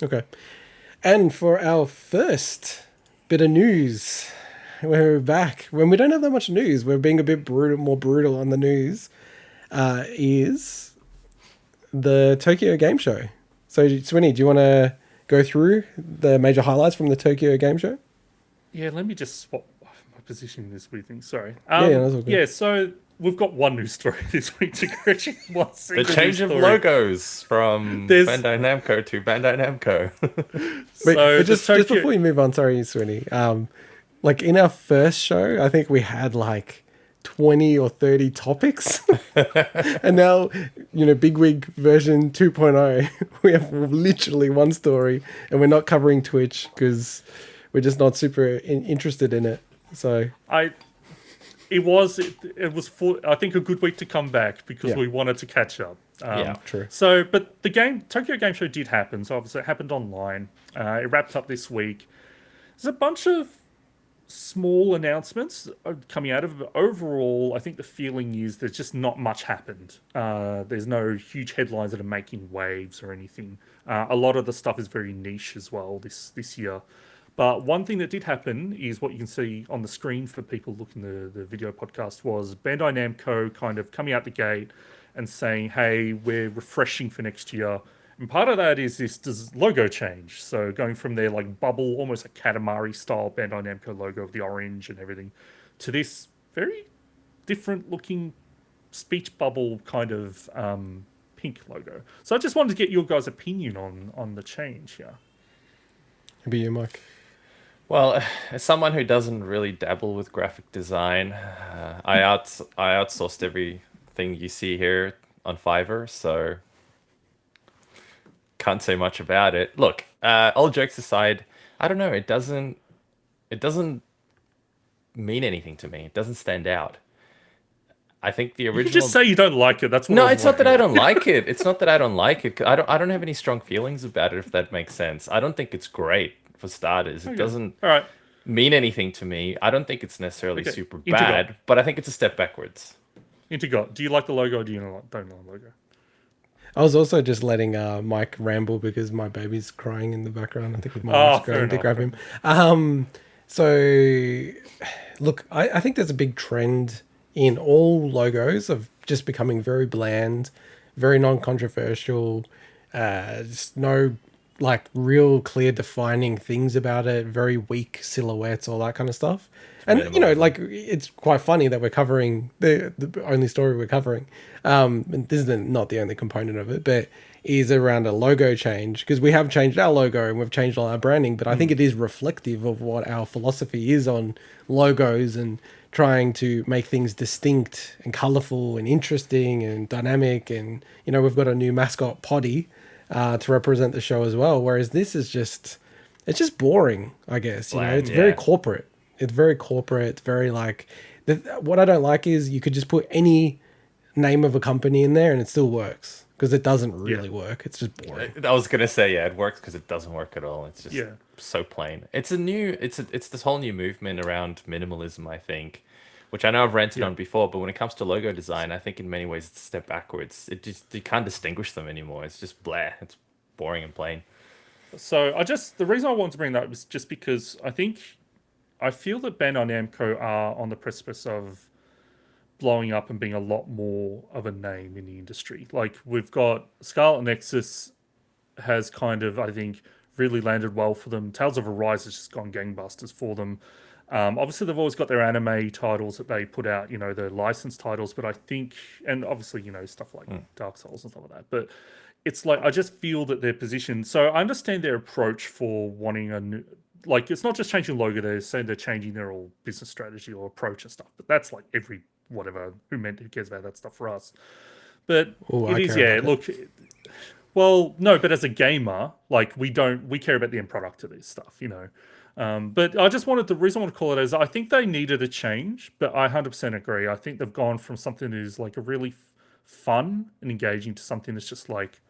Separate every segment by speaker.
Speaker 1: Okay. And for our first bit of news, we're back. When we don't have that much news, we're being a bit more brutal on the news, is the Tokyo Game Show. So, Swinny, do you want to go through the major highlights from the Tokyo Game Show?
Speaker 2: Yeah, let me just swap my position in this weird thing. Sorry.
Speaker 1: Yeah, that's all good.
Speaker 2: Yeah, so we've got one news story this week to correct one
Speaker 3: The
Speaker 2: single
Speaker 3: change
Speaker 2: news
Speaker 3: of
Speaker 2: story.
Speaker 3: logos from
Speaker 2: There's
Speaker 3: Bandai Namco to Bandai Namco.
Speaker 1: But just
Speaker 2: Tokyo.
Speaker 1: before you move on, sorry, Swinny. Like in our first show, I think we had like 20 or 30 topics. And now, Bigwig version 2.0, we have literally one story and we're not covering Twitch because we're just not super interested in it. So
Speaker 2: It was for, I think, a good week to come back because we wanted to catch up.
Speaker 3: Yeah,
Speaker 1: true.
Speaker 2: So, but the Tokyo Game Show did happen. So obviously it happened online. It wrapped up this week. There's a bunch of small announcements coming out of it. But overall, I think the feeling is there's just not much happened. There's no huge headlines that are making waves or anything. A lot of the stuff is very niche as well this year. But one thing that did happen is what you can see on the screen for people looking at the video podcast was Bandai Namco kind of coming out the gate and saying, hey, we're refreshing for next year. And part of that is this logo change. So going from their like bubble, almost a Katamari style Bandai Namco logo of the orange and everything, to this very different looking speech bubble kind of pink logo. So I just wanted to get your guys' opinion on the change here.
Speaker 1: Maybe you, Mike.
Speaker 3: Well, as someone who doesn't really dabble with graphic design, I outsourced everything you see here on Fiverr, so can't say much about it. Look, all jokes aside, I don't know. It doesn't mean anything to me. It doesn't stand out. I think the original.
Speaker 2: You just say you don't like it. That's what
Speaker 3: No,
Speaker 2: I'm
Speaker 3: it's not that I
Speaker 2: wondering.
Speaker 3: don't like it. It's not that I don't like it. I don't have any strong feelings about it, if that makes sense. I don't think it's great for starters. It doesn't
Speaker 2: All right.
Speaker 3: mean anything to me. I don't think it's necessarily super
Speaker 2: Intergot.
Speaker 3: bad, but I think it's a step backwards.
Speaker 2: Intergot, do you like the logo or do you don't like the logo?
Speaker 1: I was also just letting Mike ramble because my baby's crying in the background. I think my wife's
Speaker 2: fair
Speaker 1: going to
Speaker 2: enough.
Speaker 1: grab him. So, look, I think there's a big trend in all logos of just becoming very bland, very non-controversial, just no like real clear defining things about it, very weak silhouettes, all that kind of stuff. And like it's quite funny that we're covering the only story we're covering. And this is not the only component of it, but is around a logo change because we have changed our logo and we've changed all our branding. But I think it is reflective of what our philosophy is on logos and trying to make things distinct and colorful and interesting and dynamic. And we've got a new mascot Poddy to represent the show as well. Whereas this is just boring, I guess. It's very corporate. It's very corporate. It's very like what I don't like is you could just put any name of a company in there and it still works because it doesn't really work. It's just boring.
Speaker 3: I was gonna say it works because it doesn't work at all. It's just so plain. It's this whole new movement around minimalism, I think, which I know I've ranted on before, but when it comes to logo design, I think in many ways it's a step backwards. You can't distinguish them anymore. It's just blah. It's boring and plain.
Speaker 2: So the reason I wanted to bring that up was just because I feel that Bandai Namco are on the precipice of blowing up and being a lot more of a name in the industry. Like we've got Scarlet Nexus has kind of, I think, really landed well for them. Tales of Arise has just gone gangbusters for them. Obviously, they've always got their anime titles that they put out, their licensed titles. But I think, and obviously, stuff like Dark Souls and stuff like that. But it's like, I just feel that their position. So I understand their approach for wanting a new. Like, it's not just changing logo, they're saying they're changing their whole business strategy or approach and stuff. But that's like who cares about that stuff for us? But look. Well, no, but as a gamer, like we care about the end product of this stuff, But I just the reason I want to call it is I think they needed a change, but I 100% agree. I think they've gone from something that is like a really fun and engaging to something that's just like,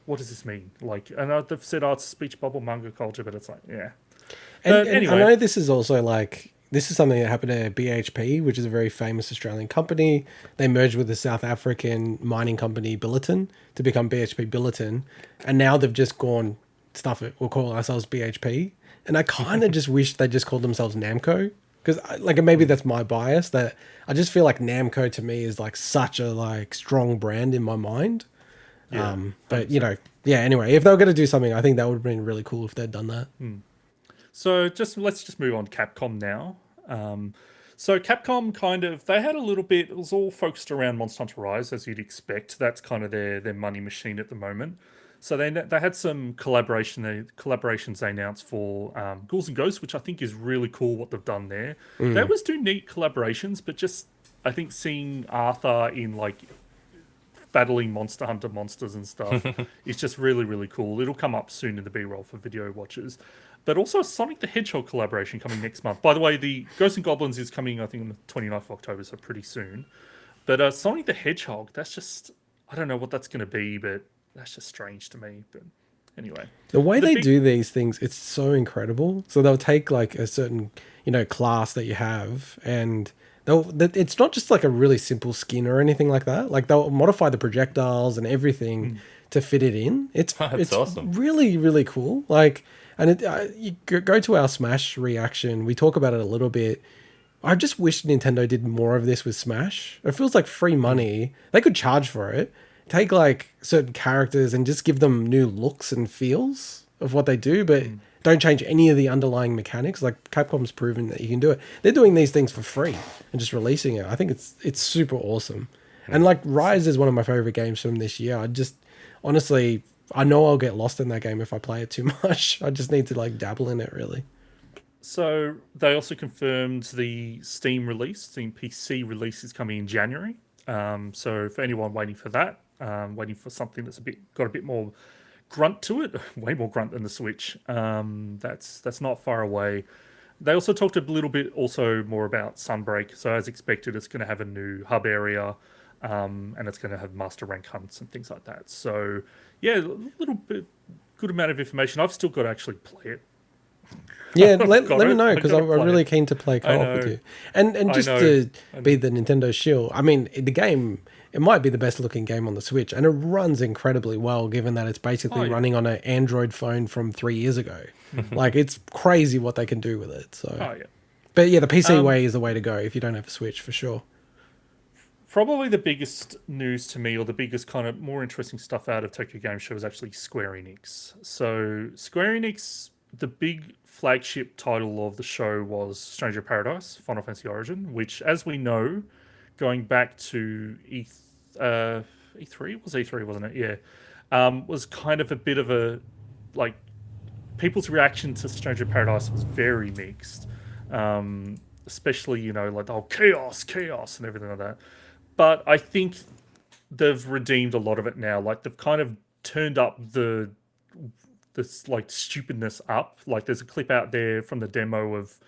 Speaker 2: what does this mean? Like, and they've said, it's speech bubble manga culture, but it's like,
Speaker 1: And
Speaker 2: anyway.
Speaker 1: I know this is also like, this is something that happened to BHP, which is a very famous Australian company. They merged with the South African mining company Billiton to become BHP Billiton. And now they've just gone stuff it, we'll call ourselves BHP. And I kind of just wish they just called themselves Namco. Because, like, maybe that's my bias, that I just feel like Namco to me is, like, such a, like, strong brand in my mind.
Speaker 2: Yeah,
Speaker 1: But, you know, yeah, anyway, if they were going to do something, I think that would have been really cool if they'd done that.
Speaker 2: So let's just move on to Capcom now. So Capcom they had a little bit, it was all focused around Monster Hunter Rise, as you'd expect. That's kind of their money machine at the moment. So they had some collaborations they announced for Ghouls and Ghosts, which I think is really cool what they've done there. They always do neat collaborations, but just I think seeing Arthur in like battling Monster Hunter monsters and stuff is just really, really cool. It'll come up soon in the B-roll for video watchers. But also a Sonic the Hedgehog collaboration coming next month. By the way, the Ghosts and Goblins is coming, I think, on the 29th of October, so pretty soon. But Sonic the Hedgehog, that's just... I don't know what that's going to be, but that's just strange to me. But anyway.
Speaker 1: The way they do these things, it's so incredible. So they'll take, like, a certain, you know, class that you have, and... it's not just like a really simple skin or anything like that. Like they'll modify the projectiles and everything to fit it in. It's
Speaker 3: awesome.
Speaker 1: Really, really cool. Like, and you go to our Smash reaction. We talk about it a little bit. I just wish Nintendo did more of this with Smash. It feels like free money. They could charge for it. Take like certain characters and just give them new looks and feels of what they do, but don't change any of the underlying mechanics. Like Capcom's proven that you can do it. They're doing these things for free and just releasing it. I think it's super awesome. And like Rise is one of my favorite games from this year. Honestly, I know I'll get lost in that game if I play it too much. I just need to like dabble in it really.
Speaker 2: So they also confirmed the Steam PC release is coming in January. So for anyone waiting for that, waiting for something that's got a bit more grunt to it, way more grunt than the Switch. That's not far away. They also talked a little bit more about Sunbreak. So as expected, it's going to have a new hub area, and it's going to have master rank hunts and things like that. So yeah, a little bit, good amount of information. I've still got to actually play it.
Speaker 1: Yeah, let me know, because I'm really keen to play co-op with you. And just to be the Nintendo shield, I mean, the game, it might be the best looking game on the Switch, and it runs incredibly well, given that it's basically running on an Android phone from 3 years ago. Like, it's crazy what they can do with it. So, but yeah, the PC way is the way to go if you don't have a Switch, for sure.
Speaker 2: Probably the biggest news to me, or the biggest kind of more interesting stuff out of Tokyo Game Show, is actually Square Enix. So Square Enix, the big flagship title of the show was Stranger of Paradise, Final Fantasy Origin, which, as we know, going back to E3, it was E3, wasn't it? Yeah. Was kind of a bit of a, like, people's reaction to Stranger of Paradise was very mixed. Especially, you know, like the whole chaos and everything like that. But I think they've redeemed a lot of it now. Like, they've kind of turned up this like stupidness up. Like, there's a clip out there from the demo of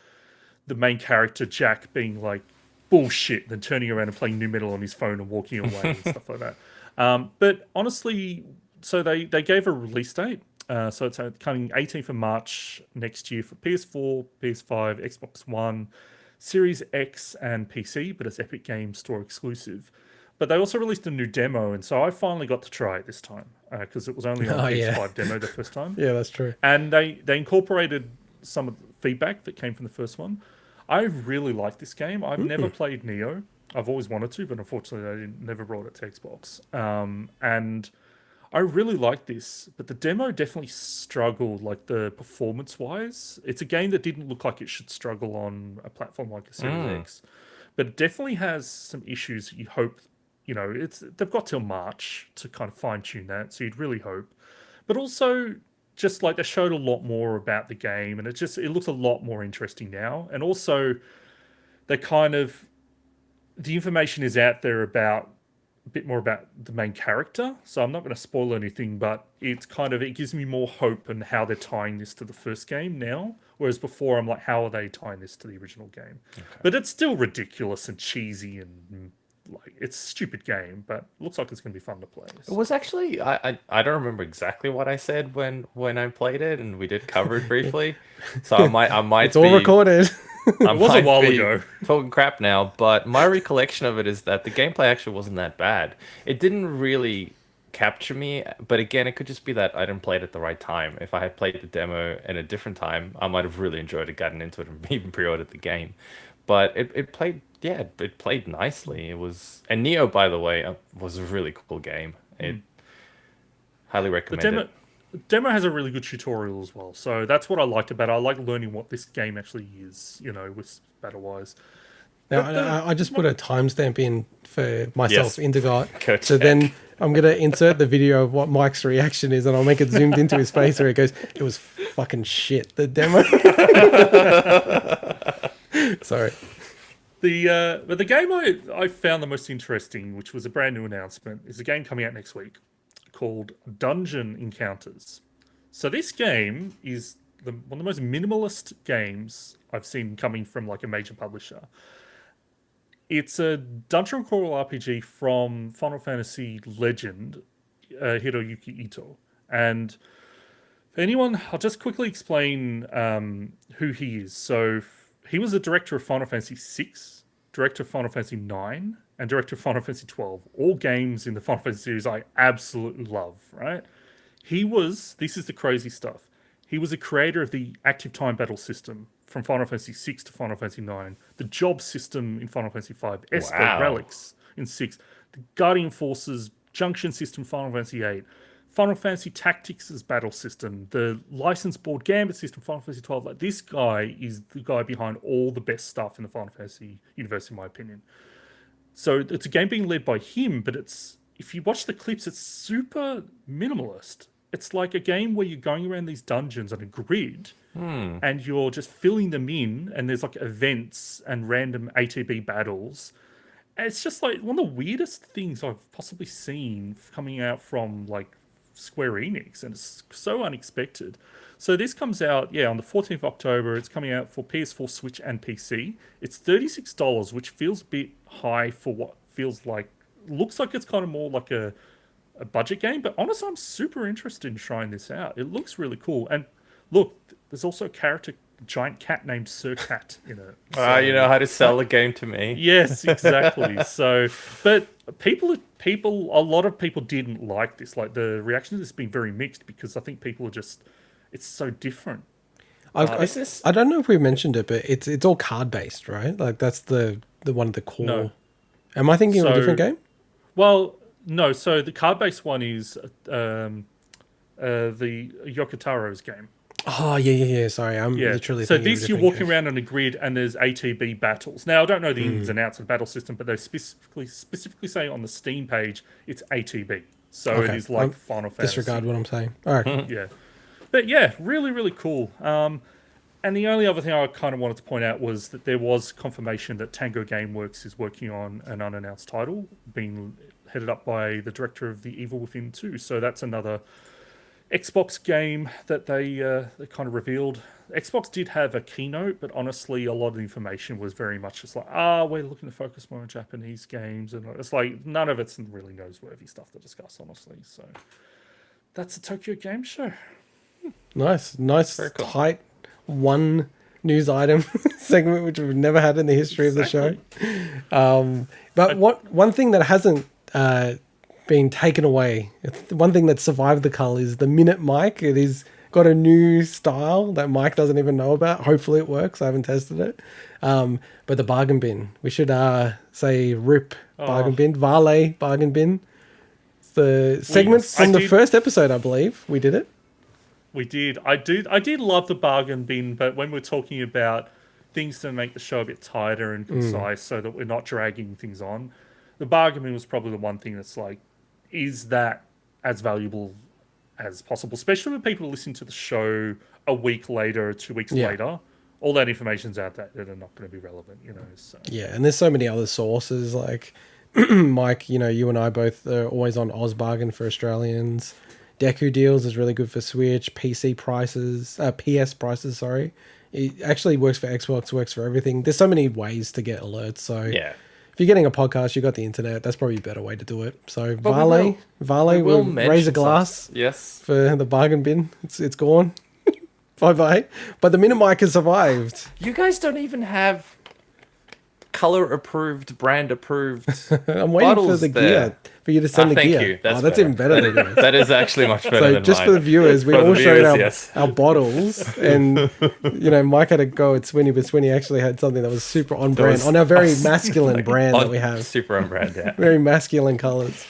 Speaker 2: the main character Jack being like bullshit, then turning around and playing new metal on his phone and walking away and stuff like that. But honestly, so they gave a release date. So it's coming 18th of March next year for PS4, PS5, Xbox One, Series X and PC, but it's Epic Games Store exclusive. But they also released a new demo, and so I finally got to try it this time, because it was only on PS5 demo the first time.
Speaker 1: Yeah, that's true.
Speaker 2: And they incorporated some of the feedback that came from the first one. I really like this game. I've never played Neo. I've always wanted to, but unfortunately I never brought it to Xbox. And I really like this, but the demo definitely struggled, like the performance-wise. It's a game that didn't look like it should struggle on a platform like a Series X, but it definitely has some issues that you hope, you know, they've got till March to kind of fine-tune that, so you'd really hope. But also, just like they showed a lot more about the game, and it looks a lot more interesting now. And also, they the information is out there about a bit more about the main character, so I'm not going to spoil anything, but it gives me more hope in how they're tying this to the first game now, whereas before I'm like, how are they tying this to the original game? But it's still ridiculous and cheesy, and like, it's a stupid game, but it looks like it's going to be fun to play.
Speaker 3: It was actually, I don't remember exactly what I said when I played it, and we did cover it briefly, so I might
Speaker 1: it's all recorded.
Speaker 2: It was a while ago.
Speaker 3: Talking crap now, but my recollection of it is that the gameplay actually wasn't that bad. It didn't really capture me. But again, it could just be that I didn't play it at the right time. If I had played the demo at a different time, I might have really enjoyed it, gotten into it, and even pre-ordered the game. But it played, yeah, it played nicely. It was, and Neo, by the way, was a really cool game. It highly
Speaker 2: The
Speaker 3: recommend
Speaker 2: demo
Speaker 3: it.
Speaker 2: the demo has a really good tutorial as well. So that's what I liked about it. I like learning what this game actually is, with battle wise.
Speaker 1: Now,
Speaker 2: But the
Speaker 1: I just put a timestamp in for myself,
Speaker 3: Yes.
Speaker 1: Indigot.
Speaker 3: Go
Speaker 1: So
Speaker 3: check.
Speaker 1: then I'm going to insert the video of what Mike's reaction is, and I'll make it zoomed into his face where he goes, "It was fucking shit, the demo." Sorry.
Speaker 2: But the game I found the most interesting, which was a brand new announcement, is a game coming out next week called Dungeon Encounters. So this game is one of the most minimalist games I've seen coming from like a major publisher. It's a dungeon crawl RPG from Final Fantasy legend Hiroyuki Ito. And for anyone, I'll just quickly explain who he is. So he was the director of Final Fantasy VI, director of Final Fantasy IX, and director of Final Fantasy XII. All games in the Final Fantasy series I absolutely love, right? This is the crazy stuff. He was a creator of the active time battle system from Final Fantasy VI to Final Fantasy IX, the job system in Final Fantasy V, Esper
Speaker 3: Wow.
Speaker 2: Relics in 6, the Guardian Forces junction system Final Fantasy VIII, Final Fantasy Tactics' battle system, the licensed board Gambit system Final Fantasy XII. Like, this guy is the guy behind all the best stuff in the Final Fantasy universe, in my opinion. So it's a game being led by him, but if you watch the clips, it's super minimalist. It's like a game where you're going around these dungeons on a grid and you're just filling them in, and there's like events and random ATB battles. And it's just like one of the weirdest things I've possibly seen coming out from like Square Enix, and it's so unexpected. So this comes out, on the 14th of October. It's coming out for PS4, Switch, and PC. It's $36, which feels a bit high for what feels like, looks like it's kind of more like a budget game. But honestly, I'm super interested in trying this out. It looks really cool. And look, there's also a giant cat named Sir Cat in it. So,
Speaker 3: You know how to sell the game to me.
Speaker 2: yes, exactly. So, but a lot of people didn't like this. Like, the reaction to this has been very mixed, because I think people are just, it's so different.
Speaker 1: I don't know if we mentioned it, but it's all card based, right? Like, that's the one of the core.
Speaker 2: No.
Speaker 1: Am I thinking of a different game?
Speaker 2: Well, no. So the card-based one is the Yokotaro's game.
Speaker 1: Oh, yeah. Sorry, I'm literally
Speaker 2: So
Speaker 1: thinking of a
Speaker 2: this, you're
Speaker 1: different
Speaker 2: walking
Speaker 1: game.
Speaker 2: around on a grid, and there's ATB battles. Now, I don't know the ins and outs of the battle system, but they specifically say on the Steam page it's ATB. So it
Speaker 1: Okay,
Speaker 2: is like Final Fantasy.
Speaker 1: Disregard what I'm saying. All right.
Speaker 2: Yeah. But yeah, really, really cool. And the only other thing I kind of wanted to point out was that there was confirmation that Tango Gameworks is working on an unannounced title, being headed up by the director of The Evil Within 2. So that's another Xbox game that they kind of revealed. Xbox did have a keynote, but honestly, a lot of the information was very much just like, we're looking to focus more on Japanese games. And it's like, none of it's really noseworthy stuff to discuss, honestly. So that's the Tokyo Game Show.
Speaker 1: Nice,
Speaker 3: Very cool.
Speaker 1: tight one news item segment, which we've never had in the history of the show. But one thing that hasn't been taken away, one thing that survived the cull, is the Minute Mic. It is got a new style that Mike doesn't even know about. Hopefully it works. I haven't tested it. But the bargain bin, we should say RIP bargain bin, Vale bargain bin. It's the segment from the first episode, I believe. We did it.
Speaker 2: We did. I did love the bargain bin, but when we're talking about things to make the show a bit tighter and concise so that we're not dragging things on, the bargain bin was probably the one thing that's like, is that as valuable as possible, especially when people listen to the show a week later or 2 weeks later. All that information's out there that are not going to be relevant, So.
Speaker 1: Yeah, and there's so many other sources, like Mike, you and I both are always on Oz Bargain for Australians. Deku Deals is really good for Switch. PS prices, sorry. It actually works for Xbox, works for everything. There's so many ways to get alerts. So
Speaker 3: Yeah.
Speaker 1: if you're getting a podcast, you got the internet. That's probably a better way to do it. So
Speaker 3: But
Speaker 1: Vale will raise a
Speaker 3: mention
Speaker 1: glass
Speaker 3: Yes.
Speaker 1: for the bargain bin. It's gone. Bye. But the Minute Mic has survived.
Speaker 3: You guys don't even have color approved, brand approved.
Speaker 1: I'm waiting for
Speaker 3: bottles
Speaker 1: the
Speaker 3: there.
Speaker 1: gear for you to send the
Speaker 3: Thank
Speaker 1: gear.
Speaker 3: you. That's
Speaker 1: That's even better than yours.
Speaker 3: That is actually much better
Speaker 1: So
Speaker 3: than
Speaker 1: just
Speaker 3: mine.
Speaker 1: for the viewers, we
Speaker 3: For the
Speaker 1: all showed
Speaker 3: viewers,
Speaker 1: our,
Speaker 3: yes.
Speaker 1: our bottles, and Mike had a go at Swinny, but Swinny actually had something that was super on brand, on our very masculine brand that we have.
Speaker 3: Super on brand, yeah.
Speaker 1: Very masculine colors.